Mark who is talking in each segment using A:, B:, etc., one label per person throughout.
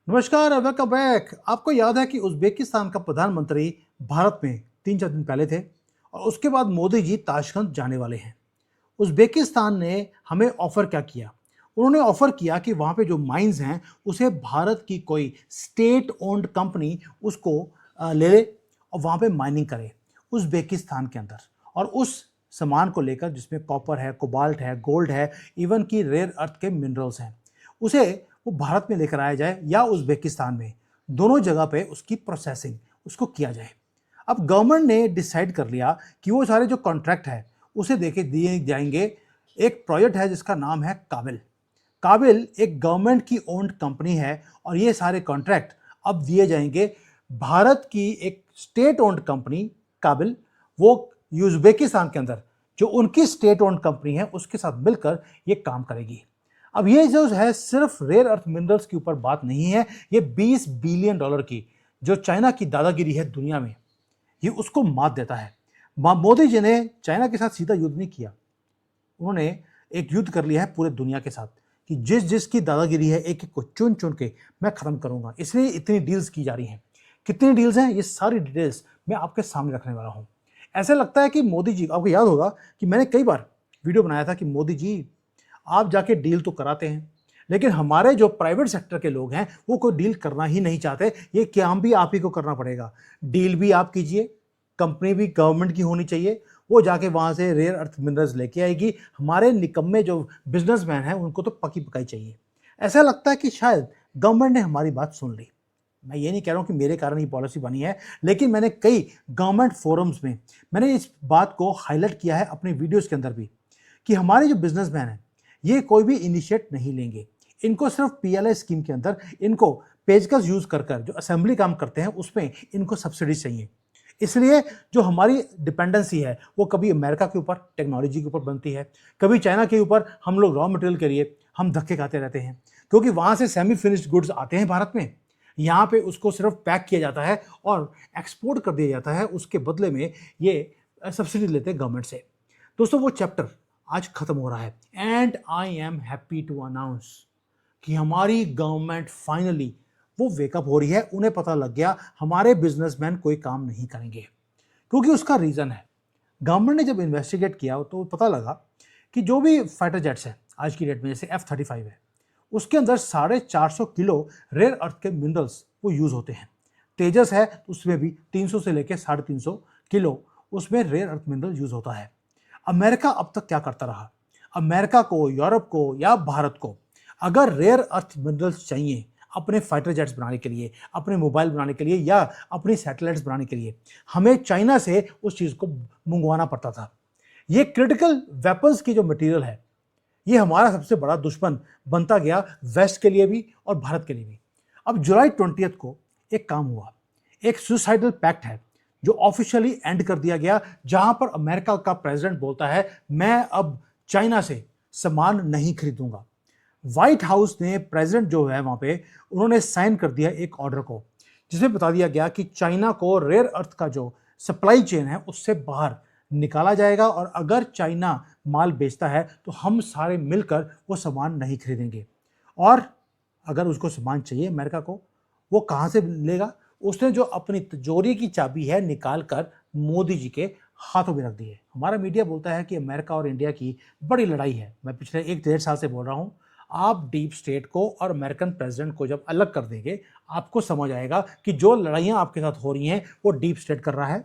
A: नमस्कार और welcome back. आपको याद है कि उज़्बेकिस्तान का प्रधानमंत्री भारत में 3-4 दिन पहले थे और उसके बाद मोदी जी ताशकंद जाने वाले हैं। उज़्बेकिस्तान ने हमें ऑफर क्या किया? उन्होंने ऑफर किया कि वहाँ पे जो माइंस हैं उसे भारत की कोई स्टेट ओन्ड कंपनी उसको ले ले और वहाँ पे माइनिंग करे उज़्बेकिस्तान के अंदर। और उस सामान को लेकर जिसमें कॉपर है, कोबाल्ट है, गोल्ड है, इवन की रेयर अर्थ के मिनरल्स हैं, उसे वो भारत में लेकर आया जाए या उज़्बेकिस्तान में, दोनों जगह पे उसकी प्रोसेसिंग उसको किया जाए। अब गवर्नमेंट ने डिसाइड कर लिया कि वो सारे जो कॉन्ट्रैक्ट है उसे देके दिए जाएंगे। एक प्रोजेक्ट है जिसका नाम है काबिल। काबिल एक गवर्नमेंट की ओन्ड कंपनी है और ये सारे कॉन्ट्रैक्ट अब दिए जाएंगे भारत की एक स्टेट ओन्ड कंपनी काबिल, वो उज़्बेकिस्तान के अंदर जो उनकी स्टेट ओन्ड कंपनी है उसके साथ मिलकर ये काम करेगी। अब ये जो है सिर्फ रेयर अर्थ मिनरल्स के ऊपर बात नहीं है, ये 20 बिलियन डॉलर की जो चाइना की दादागिरी है दुनिया में, ये उसको मात देता है। मोदी जी ने चाइना के साथ सीधा युद्ध नहीं किया, उन्होंने एक युद्ध कर लिया है पूरे दुनिया के साथ कि जिस जिसकी दादागिरी है एक एक को चुन चुन के मैं खत्म करूंगा। इसलिए इतनी डील्स की जा रही हैं। कितनी डील्स हैं ये सारी डिटेल्स मैं आपके सामने रखने वाला हूं। ऐसा लगता है कि मोदी जी, आपको याद होगा कि मैंने कई बार वीडियो बनाया था कि मोदी जी आप जाके डील तो कराते हैं, लेकिन हमारे जो प्राइवेट सेक्टर के लोग हैं वो कोई डील करना ही नहीं चाहते। ये काम भी आप ही को करना पड़ेगा, डील भी आप कीजिए, कंपनी भी गवर्नमेंट की होनी चाहिए, वो जाके वहां से रेयर अर्थ मिनरल्स लेके आएगी। हमारे निकम्मे जो बिजनेसमैन हैं उनको तो पकी पकाई चाहिए। ऐसा लगता है कि शायद गवर्नमेंट ने हमारी बात सुन ली। मैं ये नहीं कह रहा हूँ कि मेरे कारण ये पॉलिसी बनी है, लेकिन मैंने कई गवर्नमेंट फोरम्स में मैंने इस बात को हाईलाइट किया है अपने वीडियोस के अंदर भी कि हमारे जो बिजनेसमैन हैं ये कोई भी इनिशिएट नहीं लेंगे। इनको सिर्फ पीएलआई स्कीम के अंदर इनको पेचकस यूज कर कर जो असेंबली काम करते हैं उसमें इनको सब्सिडी चाहिए। इसलिए जो हमारी डिपेंडेंसी है वो कभी अमेरिका के ऊपर टेक्नोलॉजी के ऊपर बनती है, कभी चाइना के ऊपर हम लोग रॉ मटेरियल के लिए हम धक्के खाते रहते हैं, क्योंकि वहाँ से सेमी फिनिश्ड गुड्स आते हैं भारत में, यहाँ पे उसको सिर्फ पैक किया जाता है और एक्सपोर्ट कर दिया जाता है। उसके बदले में ये सब्सिडी लेते हैं गवर्नमेंट से। दोस्तों वो चैप्टर आज खत्म हो रहा है and I am happy to announce कि हमारी गवर्नमेंट फाइनली वो वेकअप हो रही है। उन्हें पता लग गया हमारे बिजनेसमैन कोई काम नहीं करेंगे, क्योंकि उसका रीज़न है। गवर्नमेंट ने जब इन्वेस्टिगेट किया तो पता लगा कि जो भी फाइटर जेट्स हैं आज की डेट में, जैसे F-35 है, उसके अंदर 450 किलो रेयर अर्थ के मिनरल्स वो यूज़ होते हैं। तेजस है तो उसमें भी 300 से लेकर 350 किलो उसमें रेयर अर्थ मिनरल यूज़ होता है। अमेरिका अब तक क्या करता रहा? अमेरिका को, यूरोप को या भारत को अगर रेयर अर्थ मिनरल्स चाहिए अपने फाइटर जेट्स बनाने के लिए, अपने मोबाइल बनाने के लिए या अपनी सैटेलाइट्स बनाने के लिए, हमें चाइना से उस चीज़ को मंगवाना पड़ता था। ये क्रिटिकल वेपन्स की जो मटेरियल है ये हमारा सबसे बड़ा दुश्मन बनता गया, वेस्ट के लिए भी और भारत के लिए भी। अब जुलाई 20 को एक काम हुआ, एक सुसाइडल पैक्ट है जो ऑफिशियली एंड कर दिया गया, जहां पर अमेरिका का प्रेसिडेंट बोलता है मैं अब चाइना से सामान नहीं खरीदूंगा। व्हाइट हाउस ने, प्रेसिडेंट जो है वहां पे, उन्होंने साइन कर दिया एक ऑर्डर को जिसमें बता दिया गया कि चाइना को रेयर अर्थ का जो सप्लाई चेन है उससे बाहर निकाला जाएगा और अगर चाइना माल बेचता है तो हम सारे मिलकर वो सामान नहीं खरीदेंगे। और अगर उसको सामान चाहिए अमेरिका को, वो कहाँ से लेगा? उसने जो अपनी तिजोरी की चाबी है निकाल कर मोदी जी के हाथों में रख दी है। हमारा मीडिया बोलता है कि अमेरिका और इंडिया की बड़ी लड़ाई है। मैं पिछले 1-1.5 साल से बोल रहा हूँ, आप डीप स्टेट को और अमेरिकन प्रेसिडेंट को जब अलग कर देंगे आपको समझ आएगा कि जो लड़ाइयाँ आपके साथ हो रही हैं वो डीप स्टेट कर रहा है।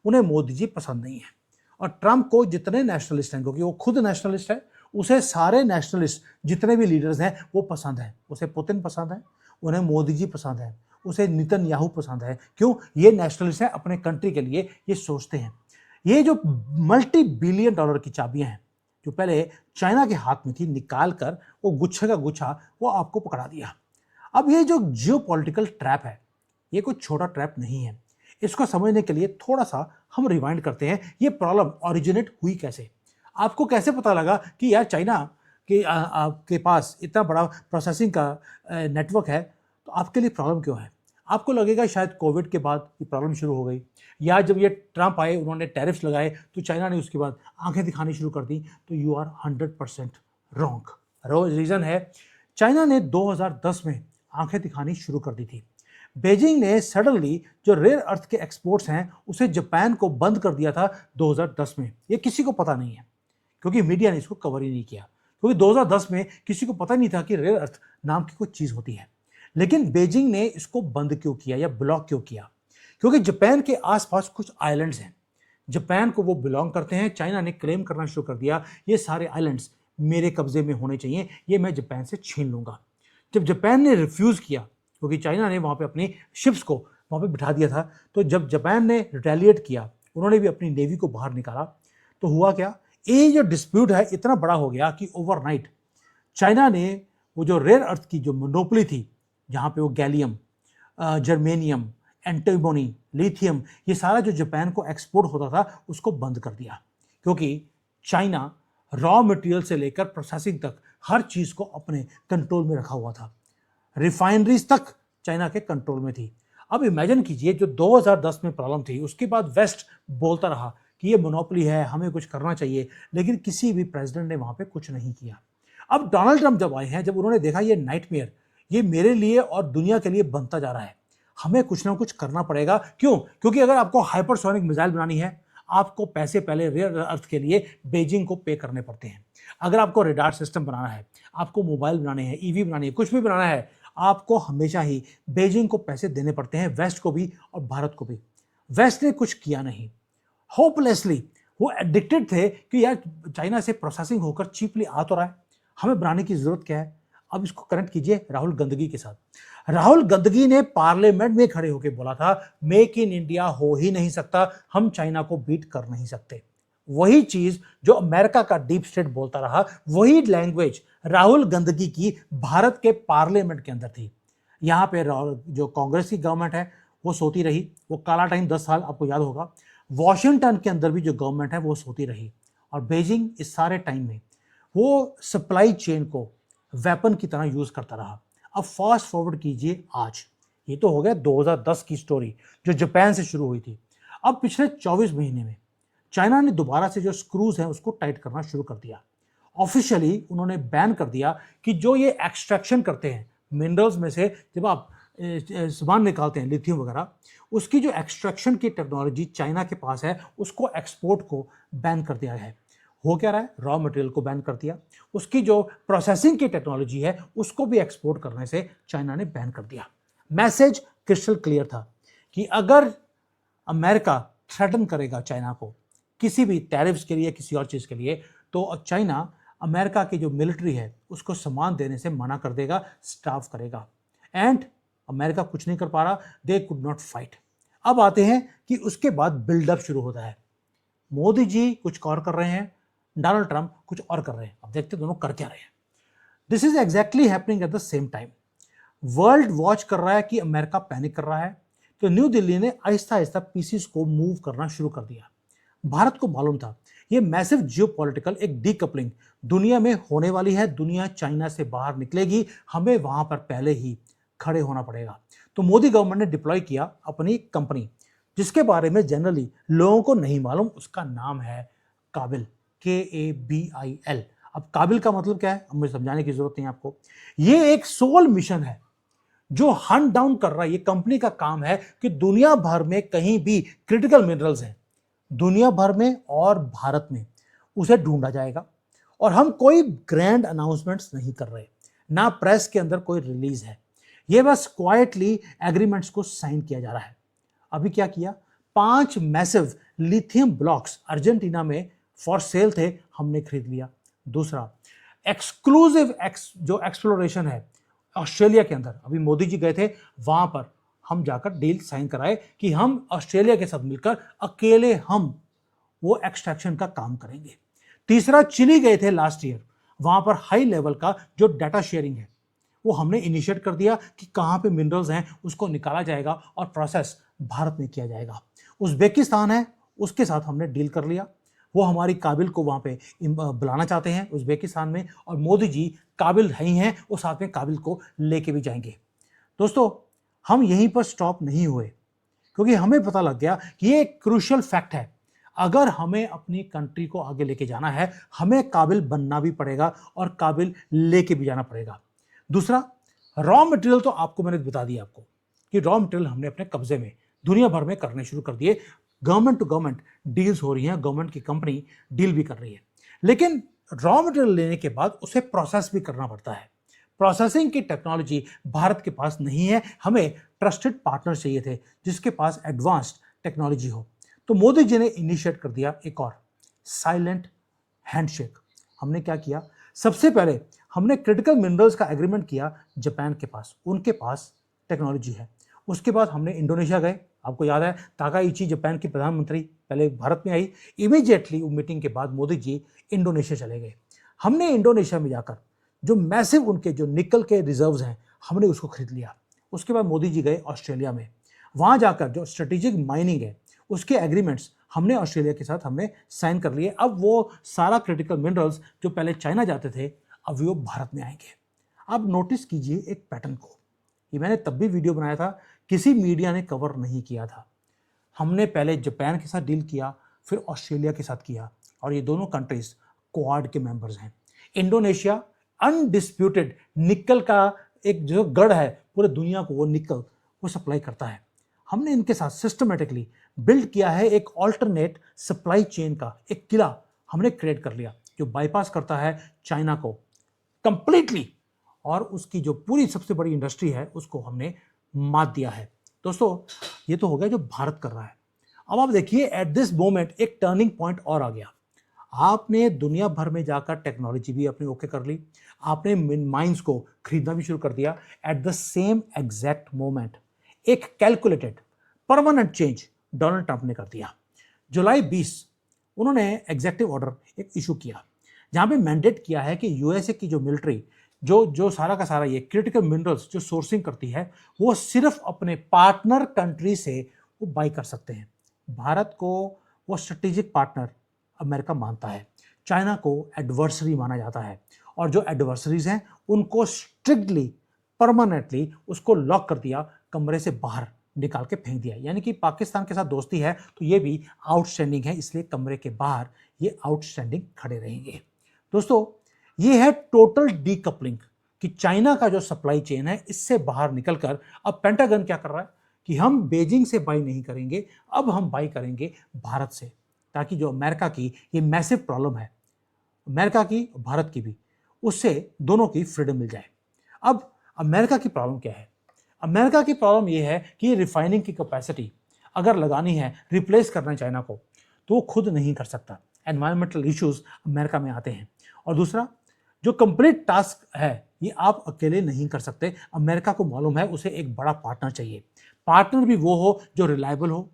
A: उन्हें मोदी जी पसंद नहीं है। और ट्रंप को जितने नेशनलिस्ट हैं, क्योंकि वो खुद नेशनलिस्ट है, उसे सारे नेशनलिस्ट जितने भी लीडर्स हैं वो पसंद है। उसे पुतिन पसंद है, उन्हें मोदी जी पसंद है, उसे नेतन्याहू पसंद है। क्यों? ये नेशनलिस्ट हैं, अपने कंट्री के लिए ये सोचते हैं। ये जो मल्टी बिलियन डॉलर की चाबियां हैं जो पहले चाइना के हाथ में थी, निकाल कर वो गुच्छे का गुच्छा वो आपको पकड़ा दिया। अब ये जो जियोपॉलिटिकल ट्रैप है ये कोई छोटा ट्रैप नहीं है। इसको समझने के लिए थोड़ा सा हम रिवाइंड करते हैं, ये प्रॉब्लम ओरिजिनेट हुई कैसे। आपको कैसे पता लगा कि यार चाइना के आपके पास इतना बड़ा प्रोसेसिंग का नेटवर्क है, तो आपके लिए प्रॉब्लम क्यों है? आपको लगेगा शायद कोविड के बाद ये प्रॉब्लम शुरू हो गई, या जब ये ट्रंप आए उन्होंने टैरिफ्स लगाए तो चाइना ने उसके बाद आंखें दिखानी शुरू कर दी। तो यू आर 100% रॉन्ग। रीज़न है, चाइना ने 2010 में आंखें दिखानी शुरू कर दी थी। बीजिंग ने सडनली जो रेयर अर्थ के एक्सपोर्ट्स हैं उसे जापान को बंद कर दिया था 2010 में। ये किसी को पता नहीं है क्योंकि मीडिया ने इसको कवर ही नहीं किया, क्योंकि 2010 में किसी को पता नहीं था कि रेयर अर्थ नाम की कोई चीज होती है। लेकिन बीजिंग ने इसको बंद क्यों किया या ब्लॉक क्यों किया? क्योंकि जापान के आसपास कुछ आइलैंड्स हैं, जापान को वो बिलोंग करते हैं। चाइना ने क्लेम करना शुरू कर दिया ये सारे आइलैंड्स मेरे कब्जे में होने चाहिए, ये मैं जापान से छीन लूंगा। जब जापान ने रिफ्यूज किया, क्योंकि चाइना ने वहां पे अपनी शिप्स को वहां पे बिठा दिया था, तो जब जापान ने रिटेलिएट किया, उन्होंने भी अपनी नेवी को बाहर निकाला, तो हुआ क्या, ये जो डिस्प्यूट है इतना बड़ा हो गया कि ओवरनाइट चाइना ने वो जो रेयर अर्थ की जो मोनोपोली थी, जहां पे वो गैलियम, जर्मेनियम, एंटीमोनी, लिथियम, ये सारा जो जापान को एक्सपोर्ट होता था उसको बंद कर दिया। क्योंकि चाइना रॉ मटेरियल से लेकर प्रोसेसिंग तक हर चीज को अपने कंट्रोल में रखा हुआ था। रिफाइनरीज तक चाइना के कंट्रोल में थी। अब इमेजिन कीजिए, जो 2010 में प्रॉब्लम थी उसके बाद वेस्ट बोलता रहा कि ये मोनोपोली है, हमें कुछ करना चाहिए, लेकिन किसी भी प्रेसिडेंट ने वहां पे कुछ नहीं किया। अब डोनाल्ड ट्रंप जब आए हैं, जब उन्होंने देखा ये नाइटमेयर ये मेरे लिए और दुनिया के लिए बनता जा रहा है, हमें कुछ ना कुछ करना पड़ेगा। क्यों? क्योंकि अगर आपको हाइपरसोनिक मिसाइल बनानी है, आपको पैसे पहले रेयर अर्थ के लिए बीजिंग को पे करने पड़ते हैं। अगर आपको रेडार सिस्टम बनाना है, आपको मोबाइल बनाने हैं, ईवी बनानी है, कुछ भी बनाना है, आपको हमेशा ही बीजिंग को पैसे देने पड़ते हैं, वेस्ट को भी और भारत को भी। वेस्ट ने कुछ किया नहीं, होपलेसली वो एडिक्टेड थे कि यार चाइना से प्रोसेसिंग होकर चीपली आ तो रहा है, हमें बनाने की जरूरत क्या है। अब इसको कनेक्ट कीजिए राहुल गंदगी के साथ। राहुल गंदगी ने पार्लियामेंट में खड़े होकर बोला था मेक इन इंडिया हो ही नहीं सकता, हम चाइना को बीट कर नहीं सकते। वही चीज जो अमेरिका का डीप स्टेट बोलता रहा, वही लैंग्वेज राहुल गंदगी की भारत के पार्लियामेंट के अंदर थी। यहां पे जो कांग्रेस की गवर्नमेंट है वो सोती रही, वो काला टाइम 10 साल आपको याद होगा। वॉशिंगटन के अंदर भी जो गवर्नमेंट है वो सोती रही, और बीजिंग इस सारे टाइम में वो सप्लाई चेन को वेपन की तरह यूज करता रहा। अब फास्ट फॉरवर्ड कीजिए आज, ये तो हो गया 2010 की स्टोरी जो जापान से शुरू हुई थी। अब पिछले 24 महीने में चाइना ने दोबारा से जो स्क्रूज हैं उसको टाइट करना शुरू कर दिया। ऑफिशियली उन्होंने बैन कर दिया कि जो ये एक्सट्रैक्शन करते हैं मिनरल्स में से, जब आप सामान निकालते हैं लिथियम वगैरह, उसकी जो एक्सट्रैक्शन की टेक्नोलॉजी चाइना के पास है उसको एक्सपोर्ट को बैन कर दिया है। हो क्या रहा है, रॉ मटेरियल को बैन कर दिया, उसकी जो प्रोसेसिंग की टेक्नोलॉजी है उसको भी एक्सपोर्ट करने से चाइना ने बैन कर दिया। मैसेज क्रिस्टल क्लियर था कि अगर अमेरिका थ्रेटन करेगा चाइना को किसी भी टैरिफ्स के लिए, किसी और चीज के लिए, तो चाइना अमेरिका की जो मिलिट्री है उसको सामान देने से मना कर देगा, स्टाफ करेगा। एंड अमेरिका कुछ नहीं कर पा रहा, दे कुड नॉट फाइट। अब आते हैं कि उसके बाद बिल्डअप शुरू होता है। मोदी जी कुछ और कर रहे हैं, डोनाल्ड ट्रंप कुछ और कर रहे हैं। अब देखते हैं दोनों कर क्या रहे हैं। This is exactly happening at the same time. World watch कर रहा है कि अमेरिका पैनिक कर रहा है, तो न्यू दिल्ली ने आहिस्ता आहिस्ता पीसीस को मूव करना शुरू कर दिया। भारत को मालूम था ये मैसिव जियोपॉलिटिकल एक डीकपलिंग दुनिया में होने वाली है, दुनिया चाइना से बाहर निकलेगी, हमें वहां पर पहले ही खड़े होना पड़ेगा। तो मोदी गवर्नमेंट ने डिप्लॉय किया अपनी कंपनी, जिसके बारे में जनरली लोगों को नहीं मालूम, उसका नाम है काबिल, KABIL। अब काबिल का मतलब क्या है, अब मुझे समझाने की जरूरत नहीं आपको। ये एक सोल मिशन है जो हंट डाउन कर रहा है। ये कंपनी का काम है कि दुनिया भर में कहीं भी क्रिटिकल मिनरल्स हैं, दुनिया भर में और भारत में, उसे ढूंढा जाएगा। और हम कोई ग्रैंड अनाउंसमेंट्स नहीं कर रहे, ना प्रेस के अंदर कोई रिलीज है, ये बस क्वाइटली एग्रीमेंट्स को साइन किया जा रहा है। अभी क्या किया, 5 मैसिव लिथियम ब्लॉक्स अर्जेंटीना में फॉर सेल थे, हमने खरीद लिया। दूसरा, एक्सक्लूसिव जो एक्सप्लोरेशन है ऑस्ट्रेलिया के अंदर, अभी मोदी जी गए थे वहां पर, हम जाकर डील साइन कराए कि हम ऑस्ट्रेलिया के साथ मिलकर अकेले हम वो एक्सट्रैक्शन का काम करेंगे। तीसरा, चिली गए थे लास्ट ईयर, वहां पर हाई लेवल का जो डाटा शेयरिंग है वो हमने इनिशिएट कर दिया कि कहां पे मिनरल्स हैं उसको निकाला जाएगा और प्रोसेस भारत में किया जाएगा। उज़्बेकिस्तान है, उसके साथ हमने डील कर लिया, वो हमारी काबिल को वहां पे बुलाना चाहते हैं उज़्बेकिस्तान में, और मोदी जी काबिल ही हैं, वो साथ में काबिल को लेके भी जाएंगे। दोस्तों, हम यहीं पर स्टॉप नहीं हुए, क्योंकि हमें पता लग गया कि ये एक क्रूशियल फैक्ट है। अगर हमें अपनी कंट्री को आगे लेके जाना है, हमें काबिल बनना भी पड़ेगा और काबिल लेके भी जाना पड़ेगा। दूसरा, रॉ मटेरियल तो आपको मैंने बता दिया आपको कि रॉ मटेरियल हमने अपने कब्जे में दुनिया भर में करने शुरू कर दिए। गवर्नमेंट टू गवर्नमेंट डील्स हो रही हैं, गवर्नमेंट की कंपनी डील भी कर रही है, लेकिन रॉ मटेरियल लेने के बाद उसे प्रोसेस भी करना पड़ता है। प्रोसेसिंग की टेक्नोलॉजी भारत के पास नहीं है। हमें ट्रस्टेड पार्टनर चाहिए थे जिसके पास एडवांस्ड टेक्नोलॉजी हो। तो मोदी जी ने इनिशिएट कर दिया एक और साइलेंट हैंडशेक। हमने क्या किया, सबसे पहले हमने क्रिटिकल मिनरल्स का एग्रीमेंट किया जापान के पास, उनके पास टेक्नोलॉजी है। उसके बाद हमने इंडोनेशिया गए, आपको याद है ताकाइची जापान की प्रधानमंत्री पहले भारत में आई, इमीडिएटली वो मीटिंग के बाद मोदी जी इंडोनेशिया चले गए। हमने इंडोनेशिया में जाकर जो मैसिव उनके जो निकल के रिजर्व्स हैं हमने उसको खरीद लिया। उसके बाद मोदी जी गए ऑस्ट्रेलिया में, वहां जाकर जो स्ट्रेटेजिक माइनिंग है उसके एग्रीमेंट्स हमने ऑस्ट्रेलिया के साथ हमने साइन कर लिए। अब वो सारा क्रिटिकल मिनरल्स जो पहले चाइना जाते थे अब वो भारत में आएंगे। अब नोटिस कीजिए एक पैटर्न को, ये मैंने तब भी वीडियो बनाया था, किसी मीडिया ने कवर नहीं किया था। हमने पहले जापान के साथ डील किया, फिर ऑस्ट्रेलिया के साथ किया, और ये दोनों कंट्रीज क्वाड के मेंबर्स हैं। इंडोनेशिया अनडिस्प्यूटेड निकल का एक जो गढ़ है, पूरे दुनिया को वो निकल वो सप्लाई करता है। हमने इनके साथ सिस्टमेटिकली बिल्ड किया है एक ऑल्टरनेट सप्लाई चेन का एक किला हमने क्रिएट कर लिया जो बाईपास करता है चाइना को कंप्लीटली, और उसकी जो पूरी सबसे बड़ी इंडस्ट्री है उसको हमने मात दिया है। दोस्तों ये तो हो गया जो भारत कर रहा है। अब आप देखिए एट दिस मोमेंट एक टर्निंग पॉइंट और आ गया। आपने दुनिया भर में जाकर टेक्नोलॉजी भी अपनी ओके कर ली, आपने माइंस को खरीदना भी शुरू कर दिया। At the same exact moment एक calculated permanent change Donald Trump ने कर दिया। जुलाई 20 उन्होंने एग्जेक्टिव ऑर्डर एक इशू किया जहां पे मैंडेट किया है कि यूएसए की जो मिलिट्री जो सारा का सारा ये क्रिटिकल मिनरल्स जो सोर्सिंग करती है वो सिर्फ अपने पार्टनर कंट्री से वो बाई कर सकते हैं। भारत को वो स्ट्रेटेजिक पार्टनर अमेरिका मानता है, चाइना को एडवर्सरी माना जाता है, और जो एडवर्सरीज हैं उनको स्ट्रिक्टली परमानेंटली उसको लॉक कर दिया, कमरे से बाहर निकाल के फेंक दिया। यानी कि पाकिस्तान के साथ दोस्ती है तो ये भी आउटस्टैंडिंग है, इसलिए कमरे के बाहर ये आउटस्टैंडिंग खड़े रहेंगे। दोस्तों ये है टोटल डीकपलिंग कि चाइना का जो सप्लाई चेन है इससे बाहर निकलकर अब पेंटागन क्या कर रहा है कि हम बीजिंग से बाई नहीं करेंगे, अब हम बाई करेंगे भारत से, ताकि जो अमेरिका की ये मैसिव प्रॉब्लम है, अमेरिका की भारत की भी, उससे दोनों की फ्रीडम मिल जाए। अब अमेरिका की प्रॉब्लम क्या है? अमेरिका की प्रॉब्लम यह है कि रिफाइनिंग की कैपेसिटी अगर लगानी है, रिप्लेस करना है चाइना को, तो वो खुद नहीं कर सकता। एनवायरमेंटल इश्यूज अमेरिका में आते हैं। और दूसरा जो कंप्लीट टास्क है ये आप अकेले नहीं कर सकते। अमेरिका को मालूम है उसे एक बड़ा पार्टनर चाहिए, पार्टनर भी वो हो जो रिलायबल हो,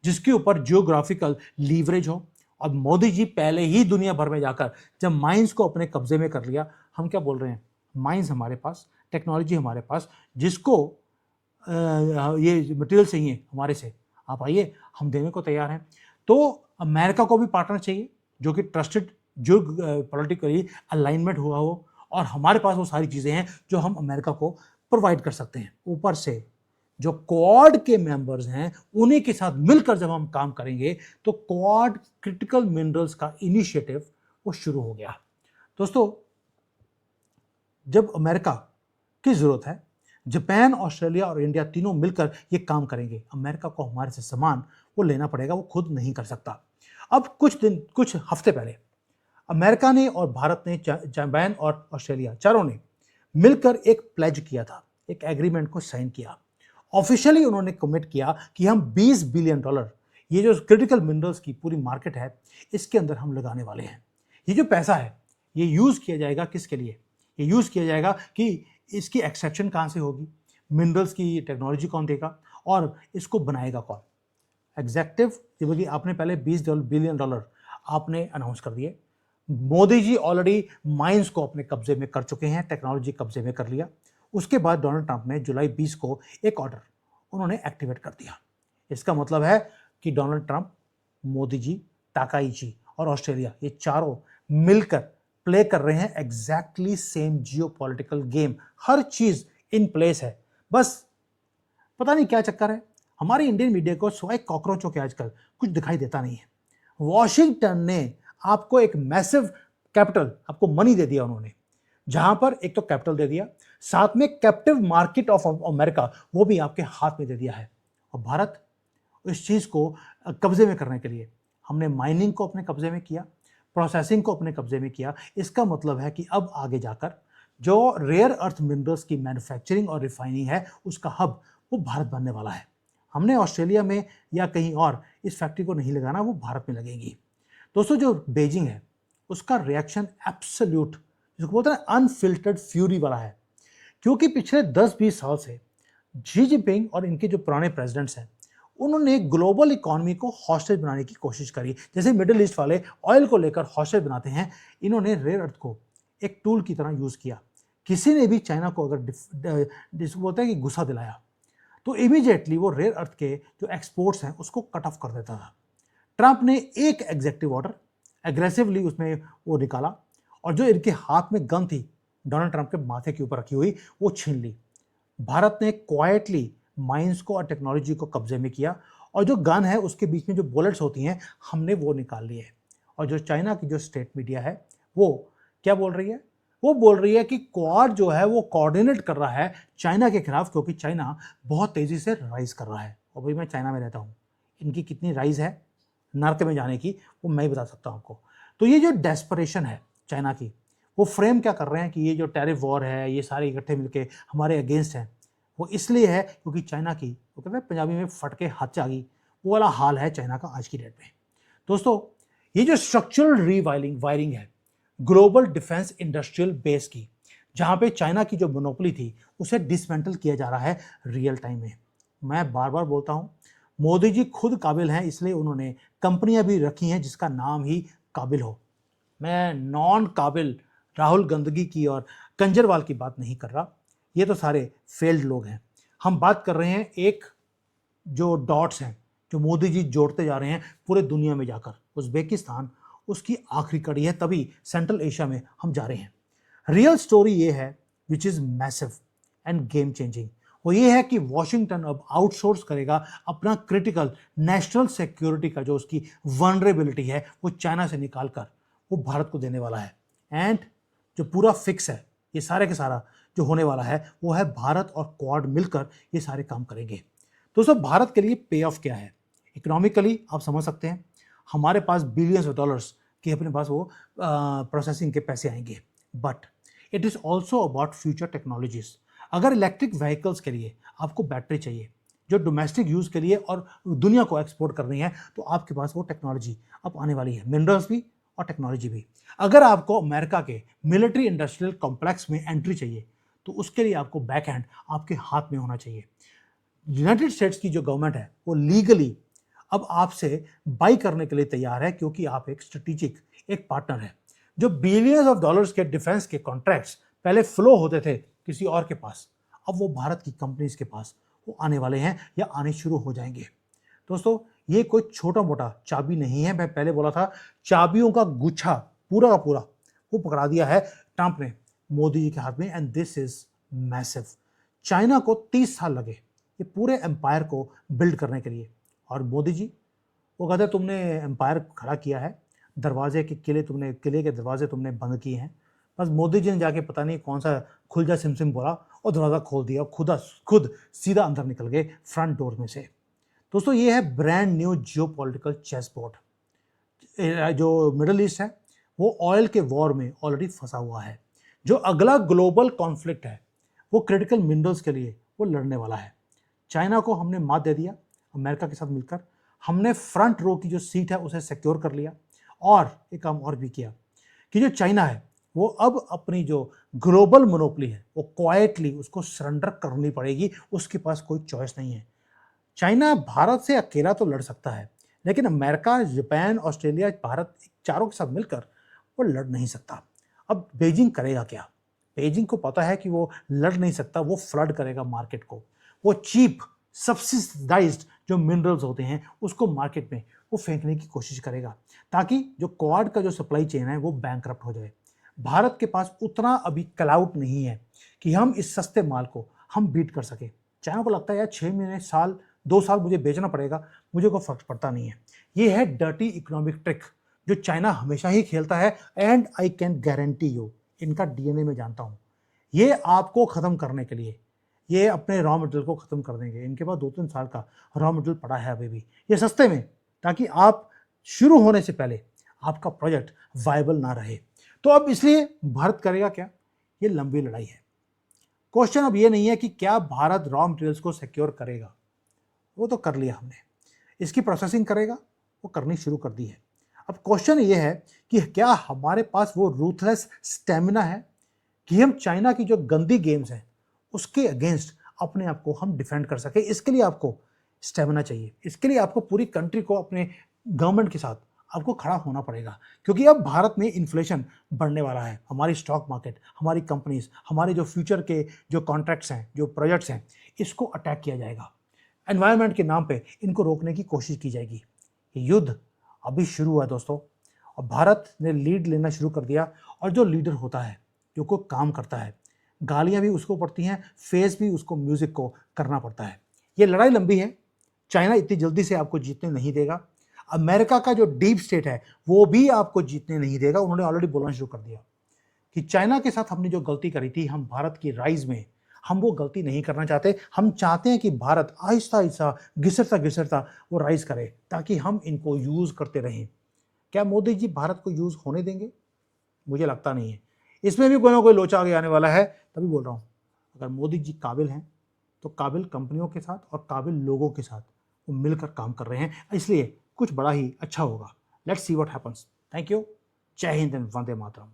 A: जिसके ऊपर जियोग्राफिकल लीवरेज हो। और मोदी जी पहले ही दुनिया भर में जाकर जब माइंस को अपने कब्जे में कर लिया, हम क्या बोल रहे हैं, माइंस हमारे पास, टेक्नोलॉजी हमारे पास, जिसको ये मटेरियल चाहिए हमारे से, आप आइए हम देने को तैयार हैं। तो अमेरिका को भी पार्टनर चाहिए जो कि ट्रस्टेड, जो पॉलिटिकली अलाइनमेंट हुआ हो, और हमारे पास वो सारी चीज़ें हैं जो हम अमेरिका को प्रोवाइड कर सकते हैं। ऊपर से जो क्वाड के मेंबर्स हैं उन्हीं के साथ मिलकर जब हम काम करेंगे तो क्वाड क्रिटिकल मिनरल्स का इनिशिएटिव वो शुरू हो गया। दोस्तों जब अमेरिका की ज़रूरत है, जापान, ऑस्ट्रेलिया और इंडिया तीनों मिलकर ये काम करेंगे। अमेरिका को हमारे से सामान वो लेना पड़ेगा, वो खुद नहीं कर सकता। अब कुछ हफ्ते पहले अमेरिका ने और भारत ने, जापान और ऑस्ट्रेलिया चारों ने मिलकर एक प्लेज किया था, एक एग्रीमेंट को साइन किया। ऑफिशियली उन्होंने कमिट किया कि हम $20 बिलियन ये जो क्रिटिकल मिनरल्स की पूरी मार्केट है इसके अंदर हम लगाने वाले हैं। ये जो पैसा है ये यूज़ किया जाएगा किसके लिए? ये यूज़ किया जाएगा कि इसकी एक्सट्रैक्शन कहाँ से होगी, मिनरल्स की टेक्नोलॉजी कौन देगा, और इसको बनाएगा कौन। एग्जैक्टिव आपने पहले $20 बिलियन आपने अनाउंस कर दिए। मोदी जी ऑलरेडी माइंस को अपने कब्जे में कर चुके हैं, टेक्नोलॉजी कब्जे में कर लिया। उसके बाद डोनाल्ड ट्रंप ने जुलाई 20 को एक ऑर्डर उन्होंने एक्टिवेट कर दिया। इसका मतलब है कि Donald Trump, Modi ji, Takaichi और ऑस्ट्रेलिया ये चारों मिलकर प्ले कर रहे हैं एग्जैक्टली सेम जियोपॉलिटिकल गेम। हर चीज इन प्लेस है, बस पता नहीं क्या चक्कर है। हमारे इंडियन मीडिया को सिवाय कॉकरोचों के आजकल कुछ दिखाई देता नहीं है। वॉशिंगटन ने आपको एक मैसिव कैपिटल, आपको मनी दे दिया उन्होंने, जहां पर एक तो कैपिटल दे दिया, साथ में कैप्टिव मार्केट ऑफ अमेरिका वो भी आपके हाथ में दे दिया है। और भारत इस चीज़ को कब्जे में करने के लिए हमने माइनिंग को अपने कब्जे में किया, प्रोसेसिंग को अपने कब्जे में किया। इसका मतलब है कि अब आगे जाकर जो रेयर अर्थ मिनरल्स की मैन्युफैक्चरिंग और रिफाइनिंग है उसका हब वो भारत बनने वाला है। हमने ऑस्ट्रेलिया में या कहीं और इस फैक्ट्री को नहीं लगाना, वो भारत में लगेगी। दोस्तों, जो बीजिंग है उसका रिएक्शन एब्सोल्यूट, जिसको बोलते हैं अनफिल्टर्ड फ्यूरी वाला है, क्योंकि पिछले 10-20 साल से जी जिनपिंग और इनके जो पुराने प्रेसिडेंट्स हैं उन्होंने ग्लोबल इकोनॉमी को हॉस्टेज बनाने की कोशिश करी। जैसे मिडिल ईस्ट वाले ऑयल को लेकर हॉस्टेज बनाते हैं, इन्होंने रेयर अर्थ को एक टूल की तरह यूज किया। किसी ने भी चाइना को अगर जिसको बोलते हैं कि गुस्सा दिलाया तो इमीडिएटली वो रेयर अर्थ के जो एक्सपोर्ट्स हैं उसको कट ऑफ कर देता था। ट्रंप ने एक एग्जेक्टिव ऑर्डर एग्रेसिवली उसमें वो निकाला और जो इनके हाथ में गन थी डोनाल्ड ट्रंप के माथे के ऊपर रखी हुई वो छीन ली। भारत ने क्वाइटली माइंस को और टेक्नोलॉजी को कब्जे में किया और जो गन है उसके बीच में जो बुलेट्स होती हैं हमने वो निकाल लिए। और जो चाइना की जो स्टेट मीडिया है वो क्या बोल रही है? वो बोल रही है कि क्वाड जो है वो कोऑर्डिनेट कर रहा है चाइना के खिलाफ, क्योंकि चाइना बहुत तेजी से राइज कर रहा है। और भाई मैं चाइना में रहता हूँ, इनकी कितनी राइज है नर्क में जाने की वो मैं ही बता सकता हूँ आपको। तो ये जो डेस्परेशन है चाइना की, वो फ्रेम क्या कर रहे हैं कि ये जो टैरिफ वॉर है ये सारे इकट्ठे मिलके हमारे अगेंस्ट हैं, वो इसलिए है क्योंकि चाइना की, वो कहते हैं पंजाबी में फटके हाथ से आ गई, वो वाला हाल है चाइना का आज की डेट में। दोस्तों, ये जो स्ट्रक्चरल वायरिंग है ग्लोबल डिफेंस इंडस्ट्रियल बेस की, जहां पे चाइना की जो मोनोपोली थी उसे डिसमेंटल किया जा रहा है रियल टाइम में। मैं बार बार बोलता हूं, मोदी जी खुद काबिल हैं, इसलिए उन्होंने कंपनियां भी रखी हैं जिसका नाम ही काबिल हो। मैं नॉन काबिल राहुल गंदगी की और कंजरवाल की बात नहीं कर रहा, ये तो सारे फेल्ड लोग हैं। हम बात कर रहे हैं एक जो डॉट्स हैं जो मोदी जी जोड़ते जा रहे हैं पूरे दुनिया में जाकर। उज्बेकिस्तान उसकी आखिरी कड़ी है, तभी सेंट्रल एशिया में हम जा रहे हैं। रियल स्टोरी ये है which is massive end game changing. वो ये है कि वॉशिंगटन अब आउटसोर्स करेगा अपना क्रिटिकल नेशनल सिक्योरिटी का जो उसकी वनरेबिलिटी है वो चाइना से निकाल कर वो भारत को देने वाला है। एंड जो पूरा फिक्स है ये सारे के सारा जो होने वाला है वो है भारत और क्वाड मिलकर ये सारे काम करेंगे। दोस्तों, भारत के लिए पे ऑफ क्या है? इकोनॉमिकली आप समझ सकते हैं, हमारे पास बिलियंस ऑफ डॉलर्स के अपने पास वो प्रोसेसिंग के पैसे आएंगे। But it is also about future technologies. अगर इलेक्ट्रिक व्हीकल्स के लिए आपको बैटरी चाहिए जो डोमेस्टिक यूज़ के लिए और दुनिया को एक्सपोर्ट करनी है, तो आपके पास वो टेक्नोलॉजी अब आने वाली है, मिनरल्स भी और टेक्नोलॉजी भी। अगर आपको अमेरिका के मिलिट्री इंडस्ट्रियल कॉम्प्लेक्स में एंट्री चाहिए तो उसके लिए आपको बैक हैंड आपके हाथ में होना चाहिए। यूनाइटेड स्टेट्स की जो गवर्नमेंट है वो लीगली अब आपसे बाई करने के लिए तैयार है, क्योंकि आप एक स्ट्रेटेजिक एक पार्टनर है। जो बिलियंस ऑफ डॉलर्स के डिफेंस के कॉन्ट्रैक्ट्स पहले फ्लो होते थे किसी और के पास, अब वो भारत की कंपनीज के पास वो आने वाले हैं या आने शुरू हो जाएंगे। दोस्तों, ये कोई छोटा मोटा चाबी नहीं है। मैं पहले बोला था चाबियों का गुच्छा पूरा का पूरा वो पकड़ा दिया है ट्रंप ने मोदी जी के हाथ में, and this is massive. China को 30 साल लगे ये पूरे एम्पायर को बिल्ड करने के लिए, और मोदी जी वो कहते तुमने एम्पायर खड़ा किया है, दरवाजे के किले के दरवाजे तुमने बंद किए हैं। बस मोदी जी ने जाके पता नहीं कौन सा खुल जा सिम बोला और दरवाज़ा खोल दिया, खुद सीधा अंदर निकल गए फ्रंट डोर में से। दोस्तों, ये है brand new geopolitical chess board. जो मिडल ईस्ट है वो ऑयल के वॉर में ऑलरेडी फंसा हुआ है। जो अगला ग्लोबल कॉन्फ्लिक्ट है वो क्रिटिकल मिनरल्स के लिए वो लड़ने वाला है। चाइना को हमने मात दे दिया अमेरिका के साथ मिलकर, हमने फ्रंट रो की जो सीट है उसे सिक्योर कर लिया, और एक काम और भी किया कि जो चाइना है वो अब अपनी जो ग्लोबल मोनोपोली है वो क्वाइटली उसको सरेंडर करनी पड़ेगी, उसके पास कोई चॉइस नहीं है। चाइना भारत से अकेला तो लड़ सकता है, लेकिन अमेरिका, जापान, ऑस्ट्रेलिया, भारत चारों के साथ मिलकर वो लड़ नहीं सकता। अब बीजिंग करेगा क्या? बीजिंग को पता है कि वो लड़ नहीं सकता, वो फ्लड करेगा मार्केट को। वो चीप सब्सिडाइज्ड जो मिनरल्स होते हैं उसको मार्केट में वो फेंकने की कोशिश करेगा, ताकि जो क्वाड का जो सप्लाई चेन है वो बैंकरप्ट हो जाए। भारत के पास उतना अभी क्लाउड नहीं है कि हम इस सस्ते माल को हम बीट कर सके। चाइना को लगता है यार 6 महीने, साल, 2 साल मुझे बेचना पड़ेगा, मुझे कोई फर्क पड़ता नहीं है। ये है डर्टी इकोनॉमिक ट्रिक जो चाइना हमेशा ही खेलता है, and I can guarantee you इनका डीएनए में जानता हूँ। ये आपको ख़त्म करने के लिए, ये अपने रॉ मटेरियल को ख़त्म कर देंगे। इनके पास 2-3 साल का रॉ मटेरियल पड़ा है अभी भी, ये सस्ते में, ताकि आप शुरू होने से पहले आपका प्रोजेक्ट वायबल ना रहे। तो अब इसलिए भारत करेगा क्या? ये लंबी लड़ाई है। क्वेश्चन अब ये नहीं है कि क्या भारत रॉ मटेरियल्स को सिक्योर करेगा, वो तो कर लिया हमने। इसकी प्रोसेसिंग करेगा, वो करनी शुरू कर दी है। अब क्वेश्चन ये है कि क्या हमारे पास वो रूथलेस स्टेमिना है कि हम चाइना की जो गंदी गेम्स हैं उसके अगेंस्ट अपने आप को हम डिफेंड कर सके। इसके लिए आपको स्टेमिना चाहिए, इसके लिए आपको पूरी कंट्री को अपने गवर्नमेंट के साथ आपको खड़ा होना पड़ेगा, क्योंकि अब भारत में इन्फ्लेशन बढ़ने वाला है। हमारी स्टॉक मार्केट, हमारी कंपनीज, हमारे जो फ्यूचर के जो कॉन्ट्रैक्ट्स हैं, जो प्रोजेक्ट्स हैं, इसको अटैक किया जाएगा। एनवायरनमेंट के नाम पे इनको रोकने की कोशिश की जाएगी। ये युद्ध अभी शुरू हुआ है दोस्तों, और भारत ने लीड लेना शुरू कर दिया। और जो लीडर होता है, जो कोई काम करता है, गालियां भी उसको पड़ती हैं, फेस भी उसको म्यूजिक को करना पड़ता है। ये लड़ाई लंबी है, चाइना इतनी जल्दी से आपको जीतने नहीं देगा। अमेरिका का जो डीप स्टेट है वो भी आपको जीतने नहीं देगा। उन्होंने ऑलरेडी बोलना शुरू कर दिया कि चाइना के साथ हमने जो गलती करी थी, हम भारत की राइज में हम वो गलती नहीं करना चाहते। हम चाहते हैं कि भारत आहिस्ता आहिस्ता घिसरता घिसरता वो राइज करे, ताकि हम इनको यूज करते रहें। क्या मोदी जी भारत को यूज होने देंगे? मुझे लगता नहीं है। इसमें भी कोई ना कोई लोचा आगे आने वाला है। तभी बोल रहा हूँ, अगर मोदी जी काबिल हैं तो काबिल कंपनियों के साथ और काबिल लोगों के साथ वो मिलकर काम कर रहे हैं, इसलिए कुछ बड़ा ही अच्छा होगा। Let's see what happens. Thank you. जय हिंद एंड वंदे मातरम।